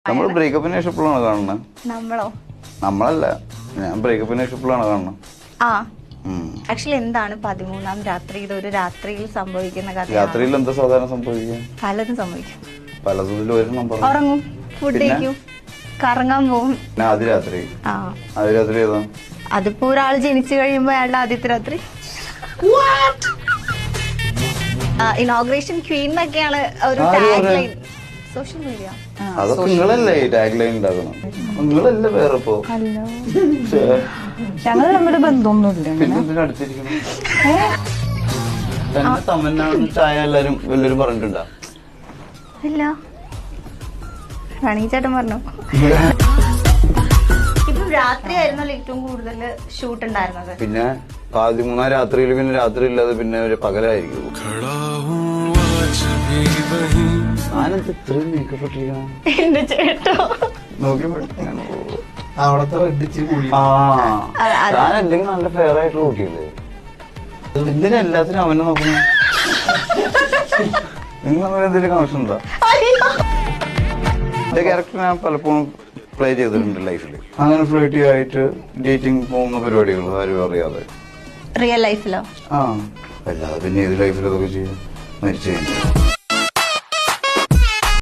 നമ്മൾ ബ്രേക്കപ്പിന് ശേഷം എപ്പോഴാണ് കാണുന്നത്? നമ്മളല്ല, ഞാൻ ബ്രേക്കപ്പിന് ശേഷം എപ്പോഴാണ് കാണുന്നത്? ആക്ച്വലി എന്താണ് 13-ാം രാത്രിയിൽ ഒരു രാത്രിയിൽ സംഭവിക്കുന്ന കഥ? രാത്രിയിൽ എന്താ സാധാരണ സംഭവിക്കുക? പലതും സംഭവിക്കും. പലതിൽ ഒരു നമ്പർ ഉറങ്ങും, ഫുഡ് കഴിക്കും, കറങ്ങാൻ പോകും. ആദ്യ രാത്രി ഏതാ? അതിപ്പോ ഒരാൾ ജനിച്ചു കഴിയുമ്പോ അയാളുടെ ആദ്യത്തെ രാത്രി. ഇനോഗ്രേഷൻ ക്വീൻ എന്നൊക്കെയാണ് ഒരു ടാഗ് ലൈൻ സോഷ്യൽ മീഡിയ. അതൊക്കെ നിങ്ങളല്ലേ ടാഗ് ലൈൻ ഉണ്ടാക്കണം, നിങ്ങളല്ലേ വേറെ ഇപ്പോ. ഞങ്ങൾ നമ്മുടെ ബന്ധമൊന്നുമില്ല. പിന്നെ എന്തിനാ അടുത്തിരിക്കണം? തന്നെ തമന്നാണ് ചായ എല്ലാരും എല്ലാരും പറഞ്ഞിട്ടുണ്ടാ? ഇല്ല, റാണി ചേട്ടൻ പറഞ്ഞു. ഇപ്പം രാത്രി ആയിരുന്നല്ലോ ഏറ്റവും കൂടുതൽ ഷൂട്ട് ഉണ്ടായിരുന്നത്. പിന്നെ 13-ാം രാത്രിയിൽ പിന്നെ രാത്രി ഇല്ലാതെ പിന്നെ ഒരു പകലായിരിക്കും. ഞാനെന്ത് ഇത്രയും മേക്കപ്പ് ഇട്ടിരിക്കണം? എന്റെ ചേട്ടോ നോക്കി ഞാൻ എന്തെങ്കിലും നല്ല ഫെയർ ആയിട്ട് നോക്കിയില്ലേ? എന്തിനാ എല്ലാത്തിനും അവനെ നോക്കുന്നു? നിങ്ങൾ തമ്മിൽ എന്തെങ്കിലും കണക്ഷൻ ഉണ്ടോ? എന്റെ ക്യാരക്ടർ ഞാൻ പലപ്പോഴും പ്ലേ ചെയ്തിട്ടുണ്ട് ലൈഫിൽ. അങ്ങനെ ഫ്ലൈറ്റ് ആയിട്ട് ഡേറ്റിംഗ് പോകുന്ന പരിപാടികൾ ആരും അറിയാതെ. റിയൽ ലൈഫിലോ? അല്ലാതെ പിന്നെ ഏത് ലൈഫിൽ അതൊക്കെ ചെയ്യാം? മരിച്ചു കഴിഞ്ഞു.